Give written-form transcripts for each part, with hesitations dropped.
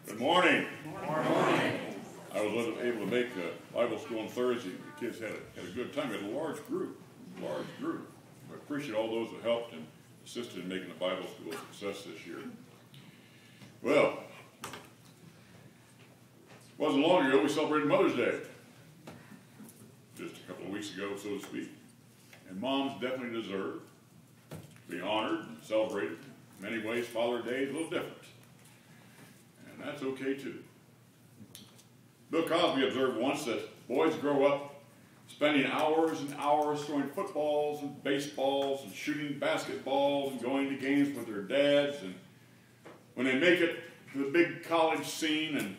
Good morning. Morning. I was able to make Bible school on Thursday. The kids had a good time. We had a large group. I appreciate all those that helped and assisted in making the Bible school a success this year. Well, it wasn't long ago we celebrated Mother's Day. Just a couple of weeks ago, so to speak. And moms definitely deserve to be honored and celebrated. In many ways, Father's Day is a little different. And that's okay too. Bill Cosby observed once that boys grow up spending hours and hours throwing footballs and baseballs and shooting basketballs and going to games with their dads. And when they make it to the big college scene and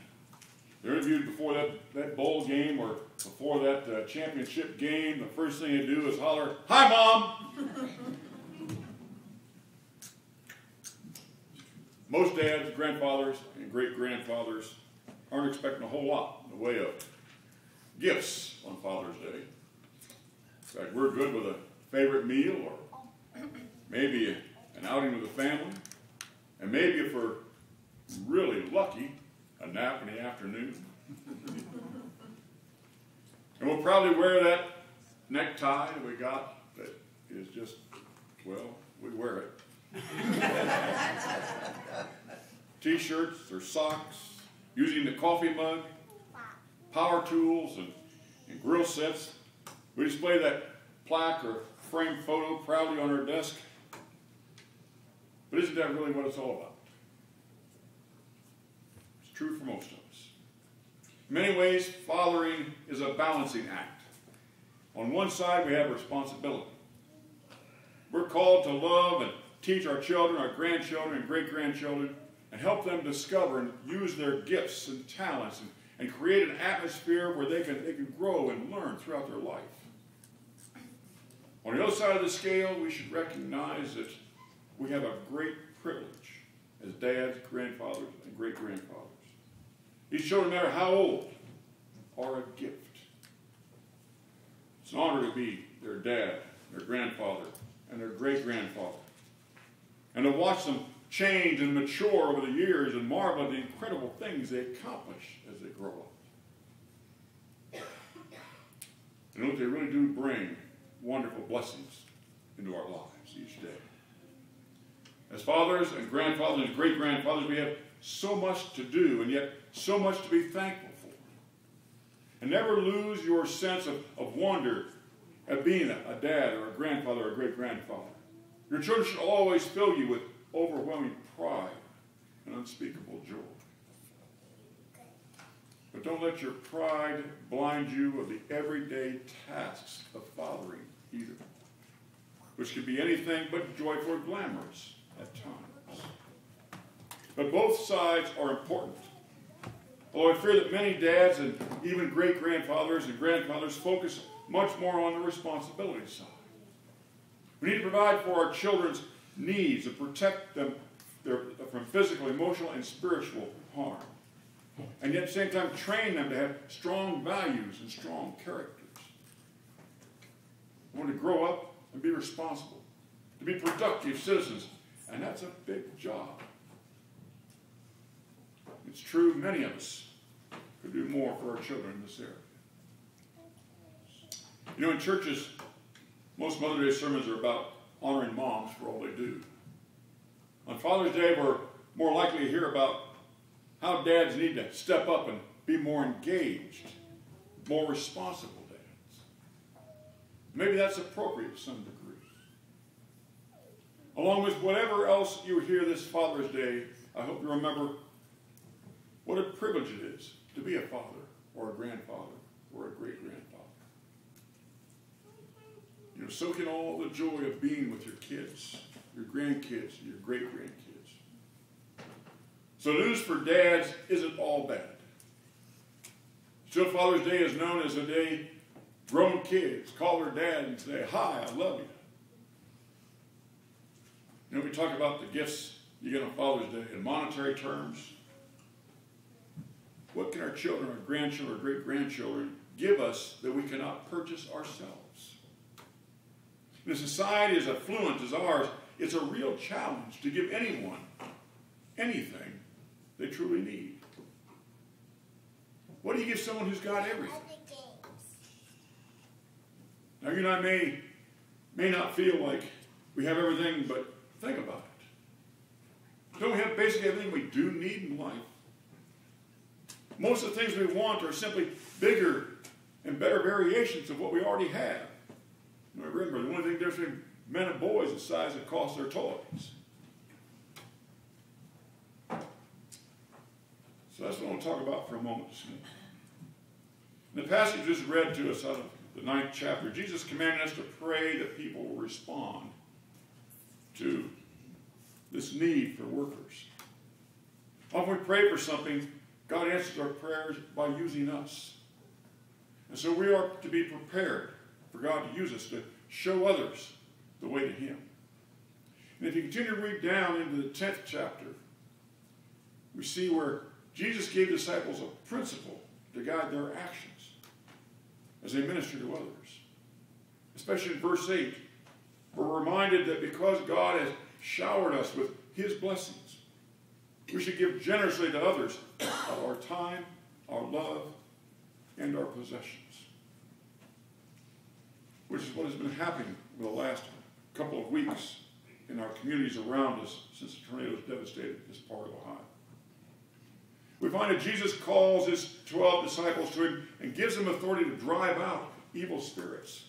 they're interviewed before that bowl game or before that championship game, the first thing they do is holler, "Hi, Mom!" Most dads, grandfathers, and great-grandfathers aren't expecting a whole lot in the way of gifts on Father's Day. In fact, we're good with a favorite meal or maybe an outing with the family, and maybe if we're really lucky, a nap in the afternoon. And we'll probably wear that necktie that we got that is just, well, we wear it. T-shirts or socks, using the coffee mug, power tools, and grill sets. We display that plaque or framed photo proudly on our desk. But isn't that really what it's all about? It's true for most of us. In many ways, fathering is a balancing act. On one side, we have responsibility. We're called to love and teach our children, our grandchildren, and great-grandchildren, and help them discover and use their gifts and talents and create an atmosphere where they can grow and learn throughout their life. On the other side of the scale, we should recognize that we have a great privilege as dads, grandfathers, and great-grandfathers. These children, no matter how old, are a gift. It's an honor to be their dad, their grandfather, and their great-grandfather, and to watch them change and mature over the years and marvel at the incredible things they accomplish as they grow up. You know, they really do bring wonderful blessings into our lives each day. As fathers and grandfathers and great-grandfathers, we have so much to do and yet so much to be thankful for. And never lose your sense of wonder at being a dad or a grandfather or a great-grandfather. Your children should always fill you with overwhelming pride and unspeakable joy. But don't let your pride blind you of the everyday tasks of fathering either, which can be anything but joyful or glamorous at times. But both sides are important. Although I fear that many dads and even great-grandfathers and grandfathers focus much more on the responsibility side. We need to provide for our children's needs and protect them from physical, emotional, and spiritual harm. And yet at the same time train them to have strong values and strong characters. We want to grow up and be responsible, to be productive citizens, and that's a big job. It's true many of us could do more for our children in this area. You know, in churches, most Mother's Day sermons are about honoring moms for all they do. On Father's Day, we're more likely to hear about how dads need to step up and be more engaged, more responsible dads. Maybe that's appropriate to some degree. Along with whatever else you hear this Father's Day, I hope you remember what a privilege it is to be a father or a grandfather or a great-grandfather. You know, soak in all the joy of being with your kids, your grandkids, your great-grandkids. So news for dads isn't all bad. Still, Father's Day is known as a day grown kids call their dad and say, "Hi, I love you." You know, we talk about the gifts you get on Father's Day in monetary terms. What can our children, our grandchildren, our great-grandchildren give us that we cannot purchase ourselves? In a society as affluent as ours, it's a real challenge to give anyone anything they truly need. What do you give someone who's got everything? Now, you and I may not feel like we have everything, but think about it. Don't we have basically everything we do need in life? Most of the things we want are simply bigger and better variations of what we already have. Remember, the only thing different between men and boys is the size that costs their toys. So that's what I want to talk about for a moment this morning. In the passage just read to us out of the 9th chapter, Jesus commanded us to pray that people will respond to this need for workers. Often we pray for something, God answers our prayers by using us. And so we are to be prepared for God to use us to show others the way to Him. And if you continue to read down into the 10th chapter, we see where Jesus gave disciples a principle to guide their actions as they minister to others. Especially in verse 8, we're reminded that because God has showered us with His blessings, we should give generously to others of our time, our love, and our possessions. Which is what has been happening over the last couple of weeks in our communities around us since the tornadoes devastated this part of Ohio. We find that Jesus calls His 12 disciples to Him and gives them authority to drive out evil spirits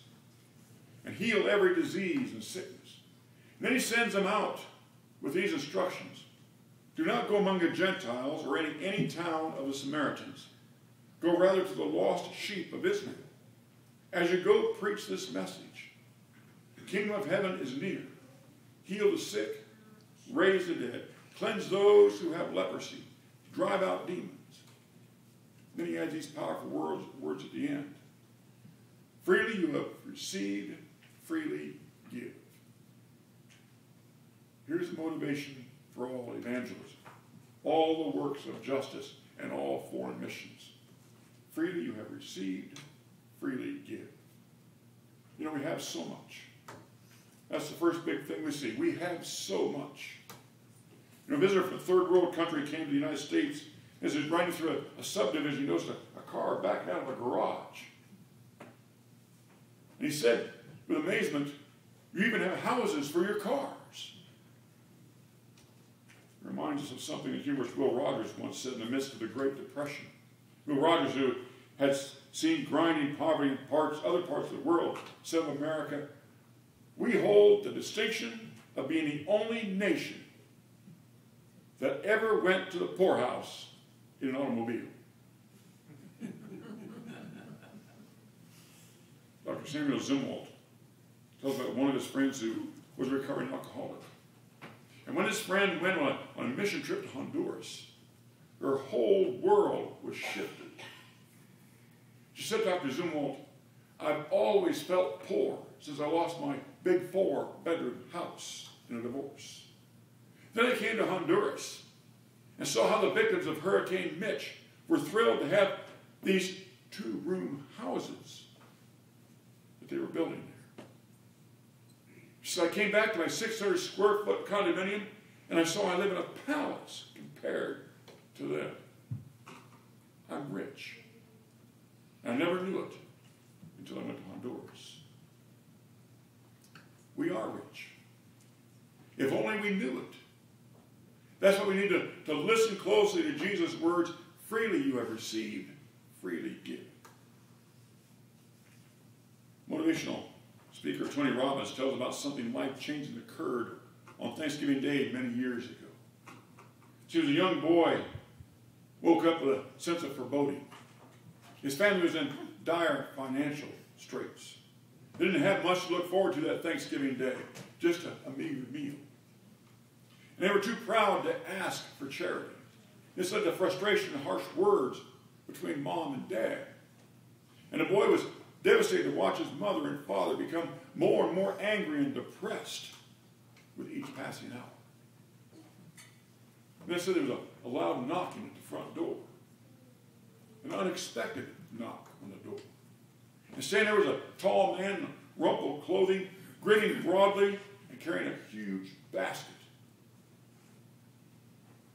and heal every disease and sickness. And then He sends them out with these instructions. Do not go among the Gentiles or any town of the Samaritans. Go rather to the lost sheep of Israel. As you go, preach this message. The kingdom of heaven is near. Heal the sick, raise the dead, cleanse those who have leprosy, drive out demons. Then He adds these powerful words at the end. Freely you have received, freely give. Here's the motivation for all evangelism, all the works of justice, and all foreign missions. Freely you have received, freely give. You know, we have so much. That's the first big thing we see. We have so much. You know, a visitor from a third world country came to the United States. As he was riding through a subdivision, he noticed a car backing out of a garage. And he said, with amazement, you even have houses for your cars. It reminds us of something that humorist Will Rogers once said in the midst of the Great Depression. Will Rogers, who had seen grinding poverty in other parts of the world, said of America, we hold the distinction of being the only nation that ever went to the poorhouse in an automobile. Dr. Samuel Zumwalt tells about one of his friends who was a recovering alcoholic. And when his friend went on a mission trip to Honduras, their whole world was shifted. She said, Dr. Zumwalt, I've always felt poor since I lost my big 4-bedroom house in a divorce. Then I came to Honduras and saw how the victims of Hurricane Mitch were thrilled to have these 2-room houses that they were building there. She said, I came back to my 600 square foot condominium and I saw I live in a palace compared to them. I'm rich. I never knew it until I went to Honduras. We are rich. If only we knew it. That's why we need to listen closely to Jesus' words, freely you have received, freely give. Motivational speaker Tony Robbins tells about something life-changing that occurred on Thanksgiving Day many years ago. He was a young boy, woke up with a sense of foreboding. His family was in dire financial straits. They didn't have much to look forward to that Thanksgiving Day, just a meager meal. And they were too proud to ask for charity. This led to frustration and harsh words between mom and dad. And the boy was devastated to watch his mother and father become more and more angry and depressed with each passing hour. And then said there was a loud knocking at the front door. An unexpected knock on the door. And standing there was a tall man in rumpled clothing, grinning broadly and carrying a huge basket.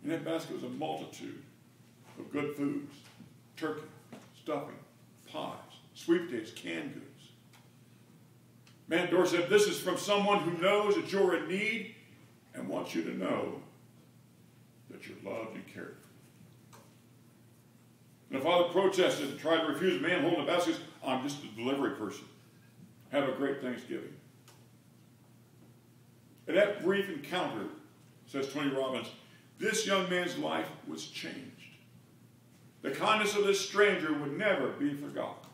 In that basket was a multitude of good foods: turkey, stuffing, pies, sweet potatoes, canned goods. Man at the door said, this is from someone who knows that you're in need and wants you to know that you're loved and cared for. And the father protested and tried to refuse the man holding the basket. I'm just a delivery person. Have a great Thanksgiving. In that brief encounter, says Tony Robbins, this young man's life was changed. The kindness of this stranger would never be forgotten.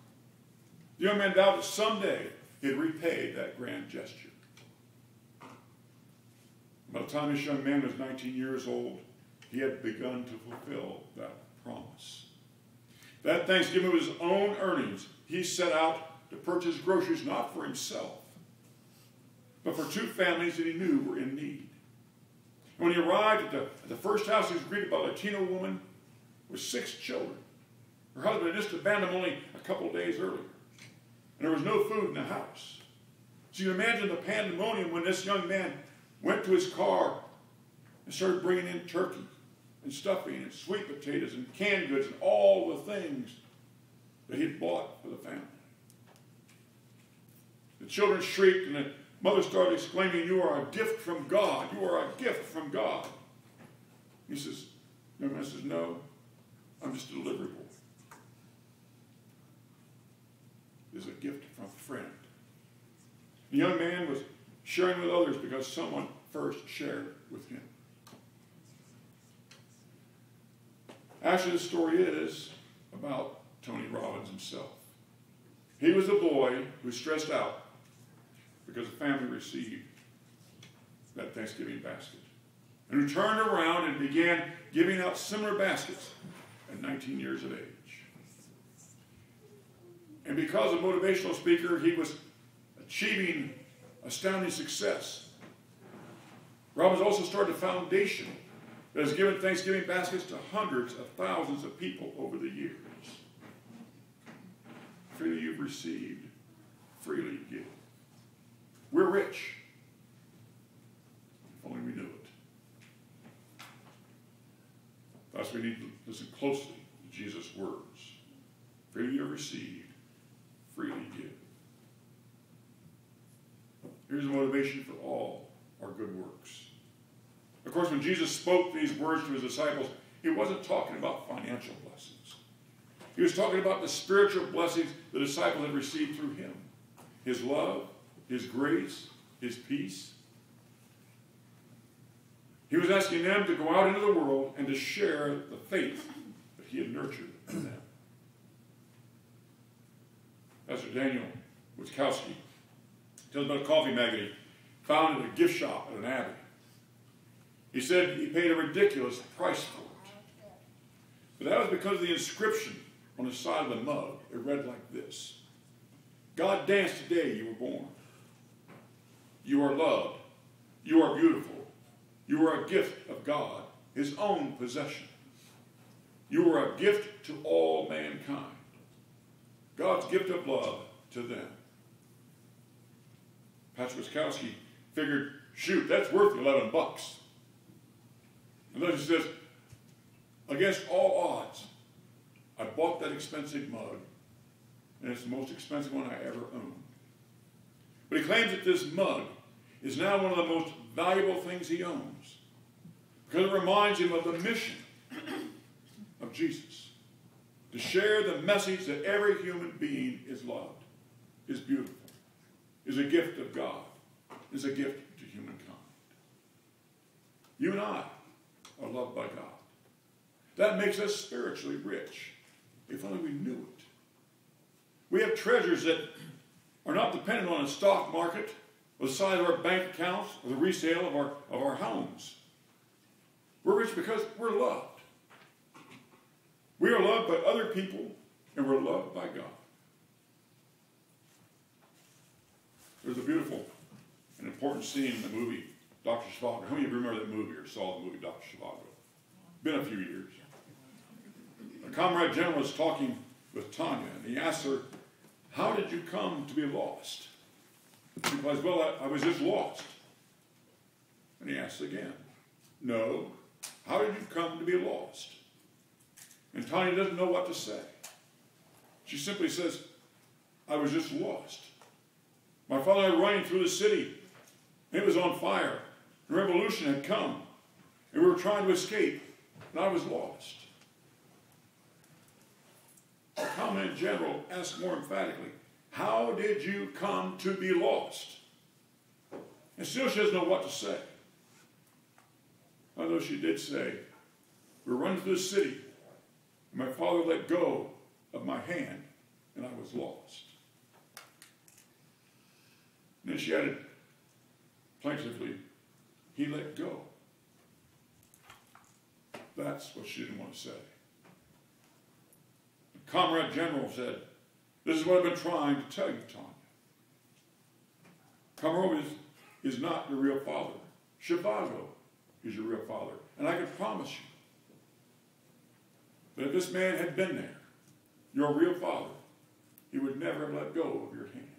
The young man vowed that someday he'd repay that grand gesture. By the time this young man was 19 years old, he had begun to fulfill that promise. That Thanksgiving with his own earnings, he set out to purchase groceries not for himself, but for two families that he knew were in need. And when he arrived at the first house, he was greeted by a Latino woman with 6 children. Her husband had just abandoned him only a couple of days earlier. And there was no food in the house. So you imagine the pandemonium when this young man went to his car and started bringing in turkey and stuffing and sweet potatoes and canned goods and all the things that he had bought for the family. The children shrieked and the mother started exclaiming, you are a gift from God. You are a gift from God. He says, young man says, no, I'm just a delivery boy. Is a gift from a friend. The young man was sharing with others because someone first shared with him. Actually, the story is about Tony Robbins himself. He was a boy who was stressed out because the family received that Thanksgiving basket, and who turned around and began giving out similar baskets at 19 years of age. And because a motivational speaker, he was achieving astounding success. Robbins also started a foundation that has given Thanksgiving baskets to hundreds of thousands of people over the years. Freely you've received, freely give. We're rich. If only we knew it. Thus we need to listen closely to Jesus' words. Freely you've received, freely give. Here's a motivation for all our good works. Of course, when Jesus spoke these words to his disciples, he wasn't talking about financial blessings. He was talking about the spiritual blessings the disciples had received through him. His love, his grace, his peace. He was asking them to go out into the world and to share the faith that he had nurtured in them. Pastor Daniel Witkowski tells about a coffee magnet he found at a gift shop at an abbey. He said he paid a ridiculous price for it. But that was because of the inscription on the side of the mug. It read like this: God danced today you were born. You are loved. You are beautiful. You are a gift of God, his own possession. You are a gift to all mankind. God's gift of love to them. Pastor Witkowski figured, shoot, that's worth $11. And then he says, against all odds, I bought that expensive mug, and it's the most expensive one I ever owned. But he claims that this mug is now one of the most valuable things he owns, because it reminds him of the mission of Jesus, to share the message that every human being is loved, is beautiful, is a gift of God, is a gift to humankind. You and I are loved by God. That makes us spiritually rich, if only we knew it. We have treasures that are not dependent on a stock market, or the size of our bank accounts, or the resale of our homes. We're rich because we're loved. We are loved by other people, and we're loved by God. There's a beautiful and important scene in the movie Dr. Zhivago. How many of you remember that movie or saw the movie Dr. Zhivago? Been a few years. A comrade general was talking with Tanya, and he asked her, how did you come to be lost? She replies, well, I was just lost. And he asks again, no, how did you come to be lost? And Tanya doesn't know what to say. She simply says, I was just lost. My father and I were running through the city. It was on fire. The revolution had come. And we were trying to escape. And I was lost. The commandant general asked more emphatically, how did you come to be lost? And still she doesn't know what to say. Although she did say, we were running through the city. And my father let go of my hand. And I was lost. And then she added, plaintively, he let go. That's what she didn't want to say. The comrade general said, this is what I've been trying to tell you, Tanya. Komarov is not your real father. Shivago is your real father. And I can promise you that if this man had been there, your real father, he would never have let go of your hand.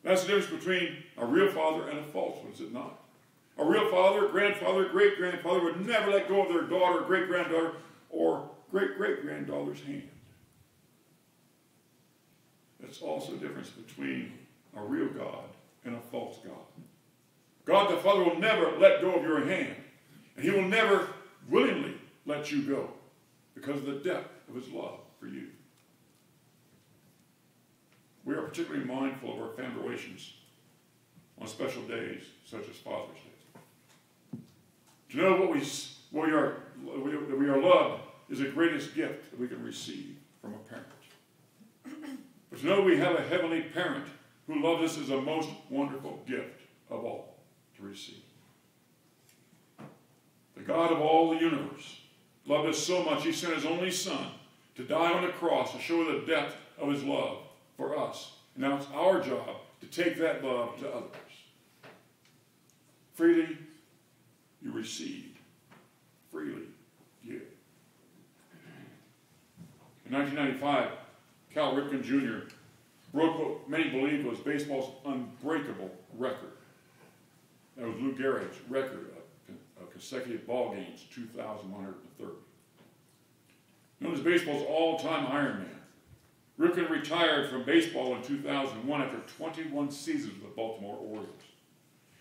That's the difference between a real father and a false one, is it not? A real father, grandfather, great-grandfather would never let go of their daughter, great-granddaughter, or great-great-granddaughter's hand. That's also the difference between a real God and a false God. God the Father will never let go of your hand, and he will never willingly let you go because of the depth of his love for you. We are particularly mindful of our family relations on special days such as Father's Day. To know that we are loved is the greatest gift that we can receive from a parent. But to know we have a heavenly parent who loves us is the most wonderful gift of all to receive. The God of all the universe loved us so much he sent his only Son to die on the cross to show the depth of his love for us. And now it's our job to take that love to others. Freely you received, freely give. In 1995, Cal Ripken Jr. broke what many believe was baseball's unbreakable record. That was Lou Gehrig's record of consecutive ball games, 2,130. Known as baseball's all-time Ironman, Ripken retired from baseball in 2001 after 21 seasons with the Baltimore Orioles.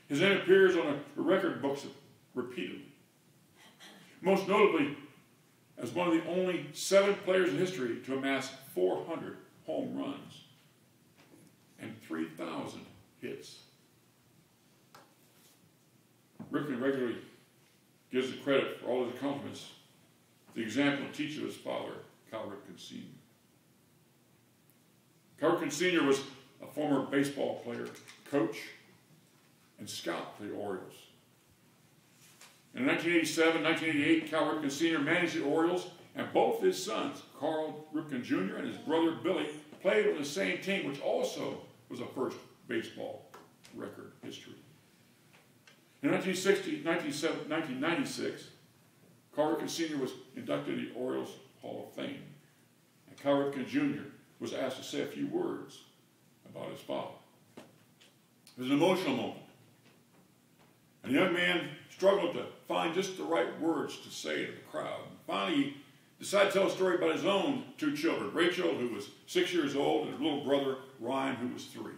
His name appears on the record books repeatedly. Most notably, as one of the only 7 players in history to amass 400 home runs and 3,000 hits. Ripken regularly gives the credit for all his accomplishments the example and teacher of his father, Cal Ripken Sr. Cal Ripken Sr. was a former baseball player, coach, and scout for the Orioles. In 1987, 1988, Cal Ripken Sr. managed the Orioles, and both his sons, Carl Ripken Jr. and his brother Billy, played on the same team, which also was a first baseball record history. In 1996, Cal Ripken Sr. was inducted into the Orioles Hall of Fame, and Cal Ripken Jr. was asked to say a few words about his father. It was an emotional moment. And the young man struggled to find just the right words to say to the crowd. And finally, he decided to tell a story about his own 2 children, Rachel, who was 6 years old, and his little brother, Ryan, who was 3.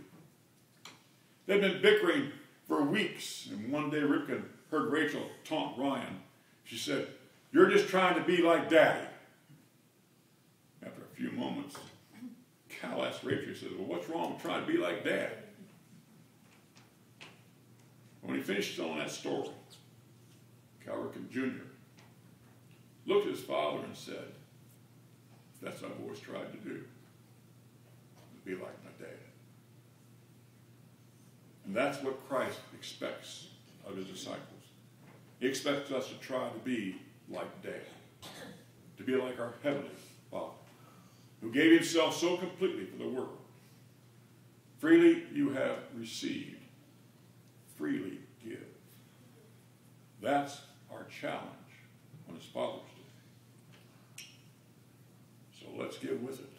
They'd been bickering for weeks, and one day Ripken heard Rachel taunt Ryan. She said, "You're just trying to be like Daddy." After a few moments, Cal asked Rachel, he said, "Well, what's wrong with trying to be like Dad?" When he finished telling that story, Cal Ripken Jr. looked at his father and said, "That's what I've always tried to do, to be like my dad." And that's what Christ expects of his disciples. He expects us to try to be like Dad, to be like our Heavenly Father, who gave himself so completely for the world. Freely you have received, freely give. That's our challenge on this Father's Day. So let's get with it.